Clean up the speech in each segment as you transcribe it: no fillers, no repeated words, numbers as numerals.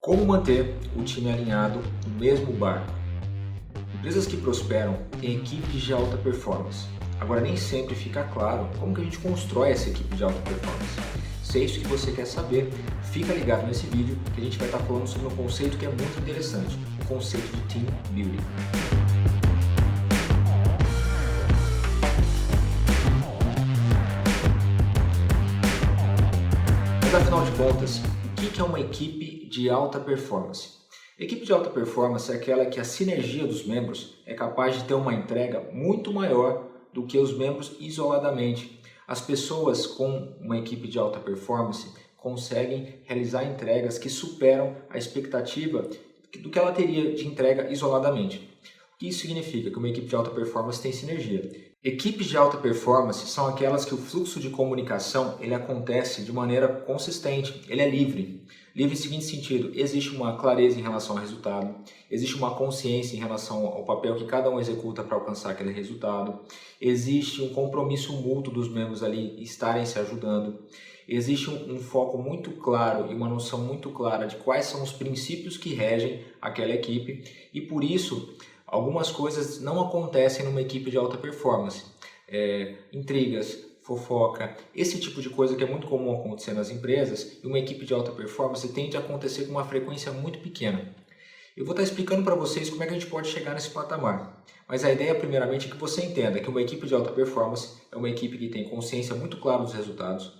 Como manter o time alinhado no mesmo barco? Empresas que prosperam têm equipes de alta performance. Agora, nem sempre fica claro como que a gente constrói essa equipe de alta performance. Se é isso que você quer saber, fica ligado nesse vídeo que a gente vai estar falando sobre um conceito que é muito interessante, o conceito de Team Building. Mas afinal de contas, o que é uma equipe de alta performance? Equipe de alta performance é aquela que a sinergia dos membros é capaz de ter uma entrega muito maior do que os membros isoladamente. As pessoas com uma equipe de alta performance conseguem realizar entregas que superam a expectativa do que ela teria de entrega isoladamente. O que isso significa? Que uma equipe de alta performance tem sinergia. Equipes de alta performance são aquelas que o fluxo de comunicação ele acontece de maneira consistente, ele é livre. Livre em seguinte sentido, existe uma clareza em relação ao resultado, existe uma consciência em relação ao papel que cada um executa para alcançar aquele resultado, existe um compromisso mútuo dos membros ali estarem se ajudando, existe um foco muito claro e uma noção muito clara de quais são os princípios que regem aquela equipe e por isso algumas coisas não acontecem numa equipe de alta performance. Intrigas, fofoca, esse tipo de coisa que é muito comum acontecer nas empresas, e uma equipe de alta performance tende a acontecer com uma frequência muito pequena. Eu vou estar explicando para vocês como é que a gente pode chegar nesse patamar. Mas a ideia, primeiramente, é que você entenda que uma equipe de alta performance é uma equipe que tem consciência muito clara dos resultados,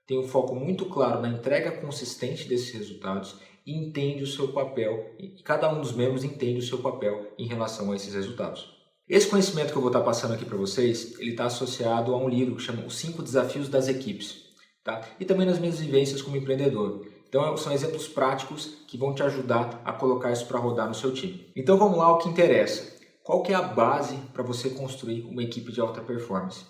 tem um foco muito claro na entrega consistente desses resultados e entende o seu papel, e cada um dos membros entende o seu papel em relação a esses resultados. Esse conhecimento que eu vou estar passando aqui para vocês, ele está associado a um livro que chama Os 5 Desafios das Equipes, tá? E também nas minhas vivências como empreendedor. Então são exemplos práticos que vão te ajudar a colocar isso para rodar no seu time. Então vamos lá ao que interessa. Qual que é a base para você construir uma equipe de alta performance?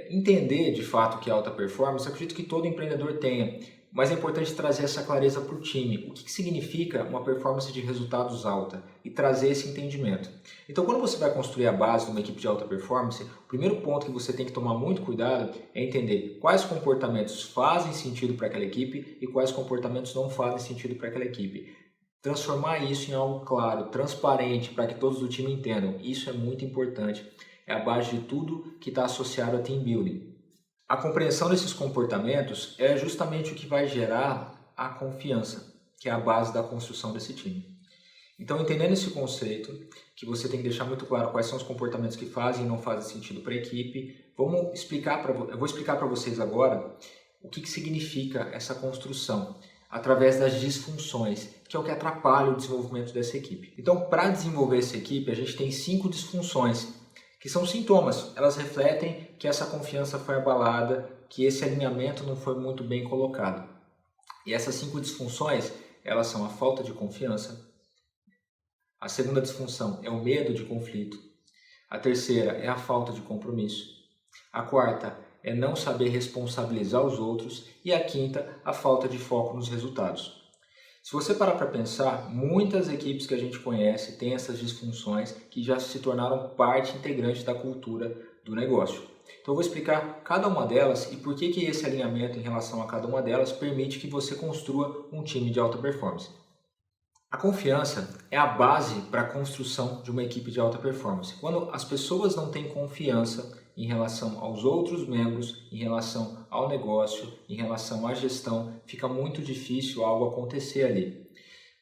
Entender de fato o que é alta performance, eu acredito que todo empreendedor tenha, mas é importante trazer essa clareza para o time. O que significa uma performance de resultados alta e trazer esse entendimento. Então, quando você vai construir a base de uma equipe de alta performance, o primeiro ponto que você tem que tomar muito cuidado é entender quais comportamentos fazem sentido para aquela equipe e quais comportamentos não fazem sentido para aquela equipe. Transformar isso em algo claro, transparente, para que todos do time entendam. Isso é muito importante. É a base de tudo que está associado a Team Building. A compreensão desses comportamentos é justamente o que vai gerar a confiança, que é a base da construção desse time. Então, entendendo esse conceito, que você tem que deixar muito claro quais são os comportamentos que fazem e não fazem sentido para a equipe, eu vou explicar para vocês agora o que significa essa construção, através das disfunções, que é o que atrapalha o desenvolvimento dessa equipe. Então, para desenvolver essa equipe, a gente tem 5 disfunções, que são sintomas, elas refletem que essa confiança foi abalada, que esse alinhamento não foi muito bem colocado. E essas 5 disfunções, elas são a falta de confiança, a segunda disfunção é o medo de conflito, a terceira é a falta de compromisso, a quarta é não saber responsabilizar os outros e a quinta, a falta de foco nos resultados. Se você parar para pensar, muitas equipes que a gente conhece têm essas disfunções que já se tornaram parte integrante da cultura do negócio. Então eu vou explicar cada uma delas e por que esse alinhamento em relação a cada uma delas permite que você construa um time de alta performance. A confiança é a base para a construção de uma equipe de alta performance. Quando as pessoas não têm confiança em relação aos outros membros, em relação ao negócio, em relação à gestão, fica muito difícil algo acontecer ali.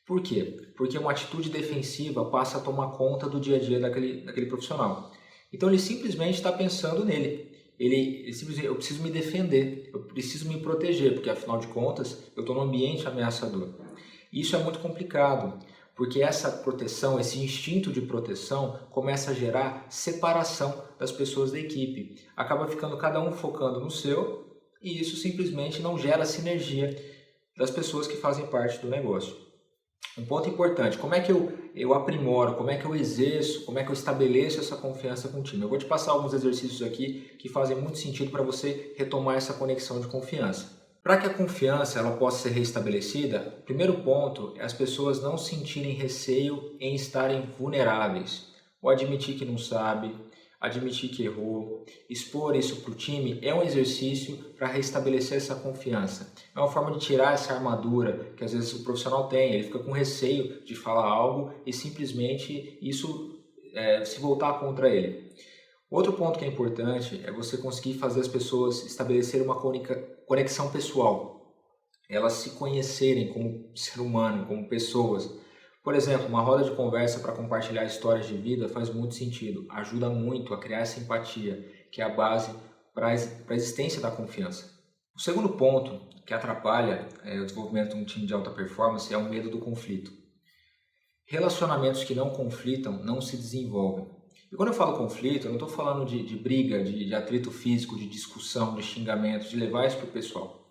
Por quê? Porque uma atitude defensiva passa a tomar conta do dia a dia daquele profissional. Então ele simplesmente está pensando nele. Ele simplesmente, eu preciso me defender, eu preciso me proteger, porque afinal de contas eu estou num ambiente ameaçador. Isso é muito complicado, porque essa proteção, esse instinto de proteção começa a gerar separação das pessoas da equipe. Acaba ficando cada um focando no seu e isso simplesmente não gera sinergia das pessoas que fazem parte do negócio. Um ponto importante, como é que eu aprimoro, como é que eu exerço, como é que eu estabeleço essa confiança com o time? Eu vou te passar alguns exercícios aqui que fazem muito sentido para você retomar essa conexão de confiança. Para que a confiança ela possa ser restabelecida, o primeiro ponto é as pessoas não sentirem receio em estarem vulneráveis, ou admitir que não sabe, admitir que errou, expor isso para o time é um exercício para restabelecer essa confiança. É uma forma de tirar essa armadura que às vezes o profissional tem, ele fica com receio de falar algo e simplesmente isso se voltar contra ele. Outro ponto que é importante é você conseguir fazer as pessoas estabelecerem uma conexão pessoal, elas se conhecerem como ser humano, como pessoas. Por exemplo, uma roda de conversa para compartilhar histórias de vida faz muito sentido, ajuda muito a criar essa empatia, que é a base para a existência da confiança. O segundo ponto que atrapalha o desenvolvimento de um time de alta performance é o medo do conflito. Relacionamentos que não conflitam não se desenvolvem. E quando eu falo conflito, eu não estou falando de briga, de atrito físico, de discussão, de xingamento, de levar isso para o pessoal.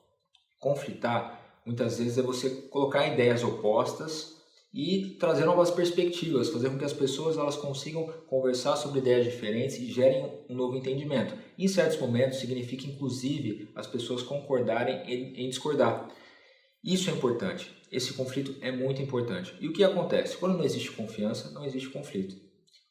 Conflitar, muitas vezes, é você colocar ideias opostas e trazer novas perspectivas, fazer com que as pessoas elas consigam conversar sobre ideias diferentes e gerem um novo entendimento. Em certos momentos, significa, inclusive, as pessoas concordarem em discordar. Isso é importante. Esse conflito é muito importante. E o que acontece? Quando não existe confiança, não existe conflito.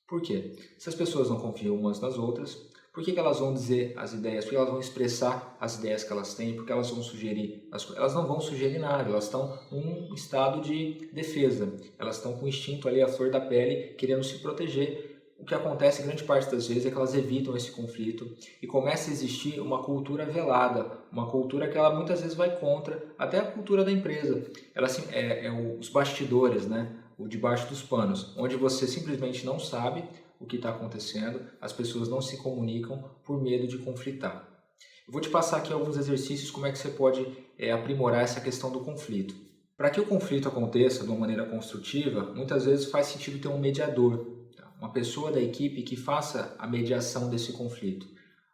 Por quê? Se as pessoas não confiam umas nas outras, por que elas vão dizer as ideias? Por que elas vão expressar as ideias que elas têm? Por que elas vão sugerir? Elas não vão sugerir nada, elas estão num estado de defesa. Elas estão com o instinto ali, a flor da pele, querendo se proteger. O que acontece grande parte das vezes é que elas evitam esse conflito e começa a existir uma cultura velada, uma cultura que ela muitas vezes vai contra até a cultura da empresa. Ela os bastidores, né? O debaixo dos panos, onde você simplesmente não sabe o que está acontecendo, as pessoas não se comunicam por medo de conflitar. Eu vou te passar aqui alguns exercícios como é que você pode aprimorar essa questão do conflito. Para que o conflito aconteça de uma maneira construtiva, muitas vezes faz sentido ter um mediador, uma pessoa da equipe que faça a mediação desse conflito.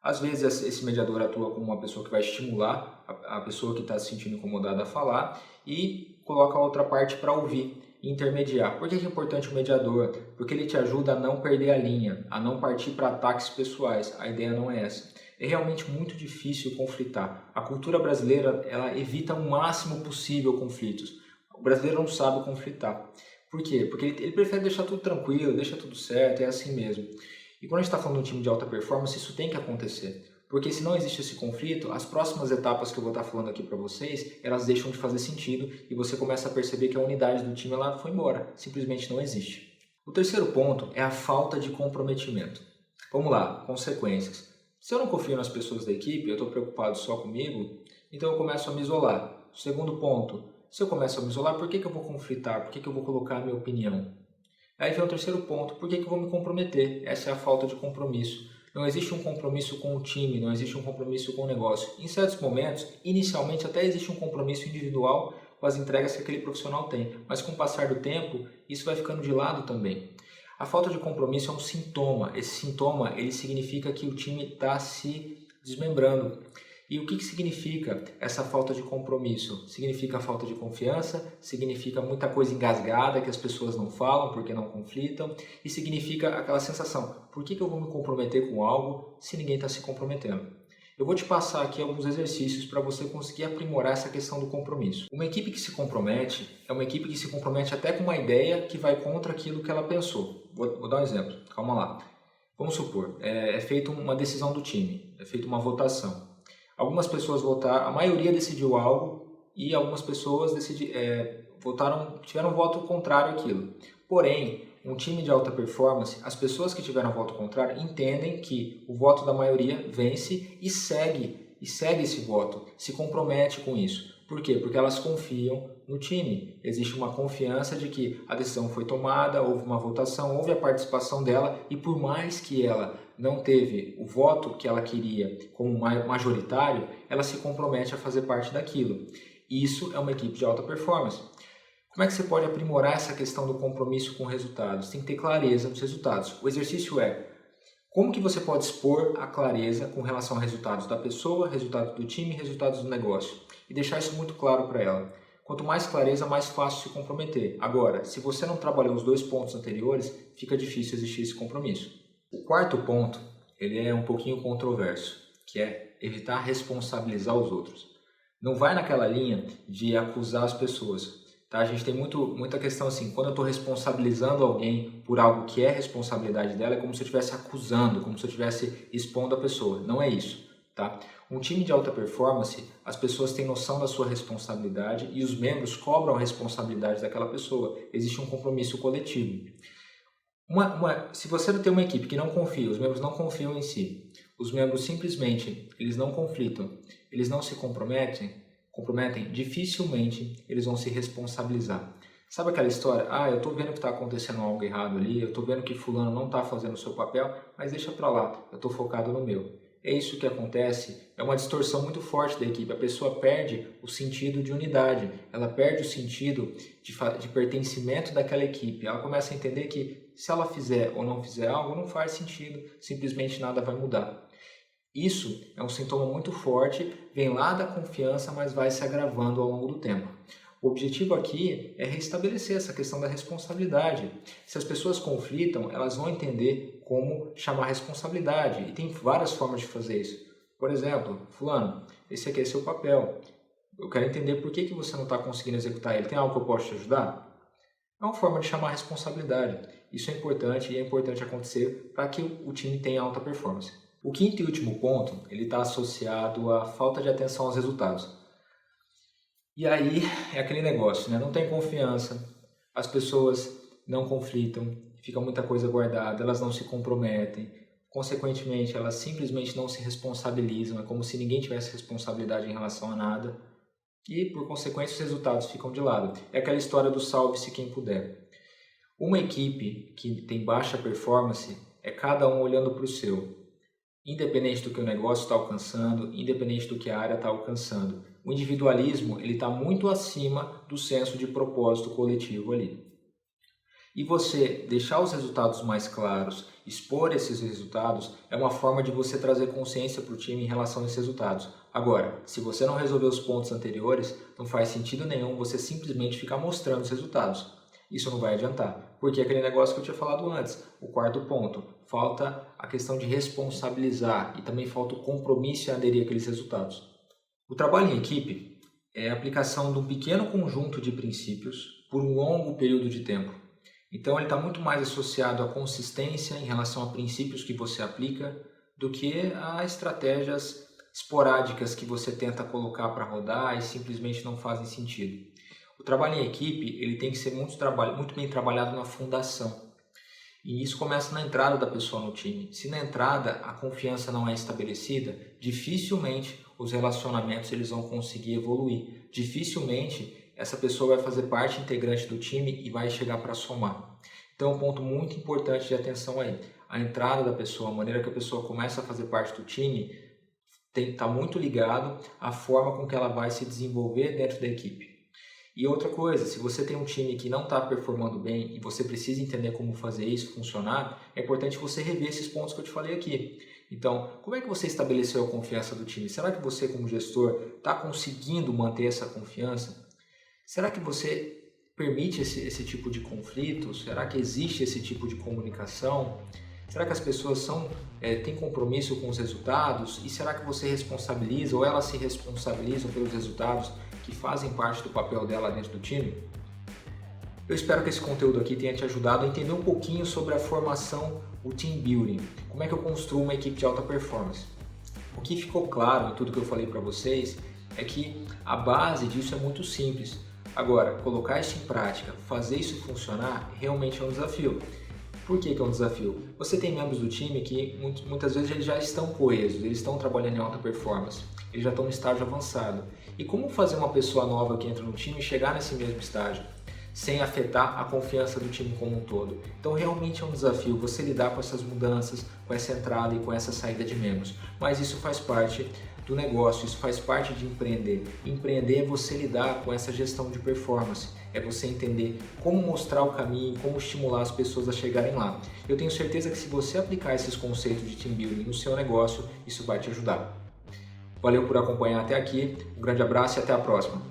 Às vezes esse mediador atua como uma pessoa que vai estimular a pessoa que está se sentindo incomodada a falar e coloca a outra parte para ouvir e intermediar. Por que é importante o mediador? Porque ele te ajuda a não perder a linha, a não partir para ataques pessoais. A ideia não é essa. É realmente muito difícil conflitar. A cultura brasileira ela evita o máximo possível conflitos. O brasileiro não sabe conflitar. Por quê? Porque ele prefere deixar tudo tranquilo, deixa tudo certo, é assim mesmo. E quando a gente está falando de um time de alta performance, isso tem que acontecer. Porque se não existe esse conflito, as próximas etapas que eu vou estar falando aqui para vocês, elas deixam de fazer sentido e você começa a perceber que a unidade do time ela foi embora, simplesmente não existe. O terceiro ponto é a falta de comprometimento. Vamos lá, consequências. Se eu não confio nas pessoas da equipe, eu estou preocupado só comigo, então eu começo a me isolar. Segundo ponto, se eu começo a me isolar, por que eu vou conflitar? Por que eu vou colocar a minha opinião? Aí vem o terceiro ponto, por que eu vou me comprometer? Essa é a falta de compromisso. Não existe um compromisso com o time, não existe um compromisso com o negócio. Em certos momentos, inicialmente até existe um compromisso individual com as entregas que aquele profissional tem, mas com o passar do tempo, isso vai ficando de lado também. A falta de compromisso é um sintoma. Esse sintoma ele significa que o time está se desmembrando. E o que significa essa falta de compromisso? Significa a falta de confiança, significa muita coisa engasgada que as pessoas não falam porque não conflitam e significa aquela sensação, por que eu vou me comprometer com algo se ninguém está se comprometendo? Eu vou te passar aqui alguns exercícios para você conseguir aprimorar essa questão do compromisso. Uma equipe que se compromete é uma equipe que se compromete até com uma ideia que vai contra aquilo que ela pensou. Vou dar um exemplo, calma lá. Vamos supor, é feita uma decisão do time, é feita uma votação. Algumas pessoas votaram, a maioria decidiu algo e algumas pessoas tiveram um voto contrário àquilo. Porém, um time de alta performance, as pessoas que tiveram voto contrário entendem que o voto da maioria vence e segue esse voto, se compromete com isso. Por quê? Porque elas confiam no time. Existe uma confiança de que a decisão foi tomada, houve uma votação, houve a participação dela e por mais que ela não teve o voto que ela queria como majoritário, ela se compromete a fazer parte daquilo. Isso é uma equipe de alta performance. Como é que você pode aprimorar essa questão do compromisso com resultados? Tem que ter clareza nos resultados. O exercício é como que você pode expor a clareza com relação a resultados da pessoa, resultados do time, resultados do negócio e deixar isso muito claro para ela. Quanto mais clareza, mais fácil se comprometer. Agora, se você não trabalhou os dois pontos anteriores, fica difícil existir esse compromisso. O quarto ponto, ele é um pouquinho controverso, que é evitar responsabilizar os outros. Não vai naquela linha de acusar as pessoas. Tá? A gente tem muita questão assim, quando eu estou responsabilizando alguém por algo que é responsabilidade dela, é como se eu estivesse acusando, como se eu estivesse expondo a pessoa. Não é isso. Tá? Um time de alta performance, as pessoas têm noção da sua responsabilidade e os membros cobram a responsabilidade daquela pessoa. Existe um compromisso coletivo. Se você tem uma equipe que não confia, os membros não confiam em si, os membros simplesmente eles não conflitam, eles não se comprometem, dificilmente eles vão se responsabilizar. Sabe aquela história? Eu estou vendo que está acontecendo algo errado ali, eu estou vendo que fulano não está fazendo o seu papel, mas deixa para lá, eu estou focado no meu. É isso que acontece, é uma distorção muito forte da equipe. A pessoa perde o sentido de unidade, ela perde o sentido de pertencimento daquela equipe. Ela começa a entender que se ela fizer ou não fizer algo, não faz sentido, simplesmente nada vai mudar. Isso é um sintoma muito forte, vem lá da confiança, mas vai se agravando ao longo do tempo. O objetivo aqui é restabelecer essa questão da responsabilidade. Se as pessoas conflitam, elas vão entender como chamar responsabilidade. E tem várias formas de fazer isso. Por exemplo, fulano, esse aqui é seu papel. Eu quero entender por que você não está conseguindo executar ele. Tem algo que eu posso te ajudar? É uma forma de chamar responsabilidade. Isso é importante e é importante acontecer para que o time tenha alta performance. O quinto e último ponto, ele está associado à falta de atenção aos resultados. E aí é aquele negócio, né? Não tem confiança, as pessoas não conflitam, fica muita coisa guardada, elas não se comprometem, consequentemente elas simplesmente não se responsabilizam, é como se ninguém tivesse responsabilidade em relação a nada e por consequência os resultados ficam de lado. É aquela história do salve-se quem puder. Uma equipe que tem baixa performance é cada um olhando para o seu. Independente do que o negócio está alcançando, independente do que a área está alcançando. O individualismo está muito acima do senso de propósito coletivo ali. E você deixar os resultados mais claros, expor esses resultados, é uma forma de você trazer consciência para o time em relação a esses resultados. Agora, se você não resolver os pontos anteriores, não faz sentido nenhum você simplesmente ficar mostrando os resultados. Isso não vai adiantar, porque é aquele negócio que eu tinha falado antes, o quarto ponto, falta a questão de responsabilizar e também falta o compromisso em aderir àqueles resultados. O trabalho em equipe é a aplicação de um pequeno conjunto de princípios por um longo período de tempo. Então ele está muito mais associado à consistência em relação a princípios que você aplica do que a estratégias esporádicas que você tenta colocar para rodar e simplesmente não fazem sentido. O trabalho em equipe ele tem que ser muito bem trabalhado na fundação. E isso começa na entrada da pessoa no time. Se na entrada a confiança não é estabelecida, dificilmente os relacionamentos eles vão conseguir evoluir. Dificilmente essa pessoa vai fazer parte integrante do time e vai chegar para somar. Então, um ponto muito importante de atenção aí. A entrada da pessoa, a maneira que a pessoa começa a fazer parte do time, está muito ligado à forma com que ela vai se desenvolver dentro da equipe. E outra coisa, se você tem um time que não está performando bem e você precisa entender como fazer isso funcionar, é importante você rever esses pontos que eu te falei aqui. Então, como é que você estabeleceu a confiança do time? Será que você, como gestor, está conseguindo manter essa confiança? Será que você permite esse tipo de conflito? Será que existe esse tipo de comunicação? Será que as pessoas têm compromisso com os resultados? E será que você responsabiliza ou elas se responsabilizam pelos resultados que fazem parte do papel dela dentro do time? Eu espero que esse conteúdo aqui tenha te ajudado a entender um pouquinho sobre a formação, o team building, como é que eu construo uma equipe de alta performance. O que ficou claro em tudo que eu falei para vocês é que a base disso é muito simples. Agora, colocar isso em prática, fazer isso funcionar, realmente é um desafio. Por que é um desafio? Você tem membros do time que muitas vezes eles já estão coesos, eles estão trabalhando em alta performance, eles já estão no estágio avançado. E como fazer uma pessoa nova que entra no time chegar nesse mesmo estágio, sem afetar a confiança do time como um todo? Então realmente é um desafio você lidar com essas mudanças, com essa entrada e com essa saída de membros. Mas isso faz parte do negócio, isso faz parte de empreender. Empreender é você lidar com essa gestão de performance, é você entender como mostrar o caminho, como estimular as pessoas a chegarem lá. Eu tenho certeza que se você aplicar esses conceitos de team building no seu negócio, isso vai te ajudar. Valeu por acompanhar até aqui, um grande abraço e até a próxima.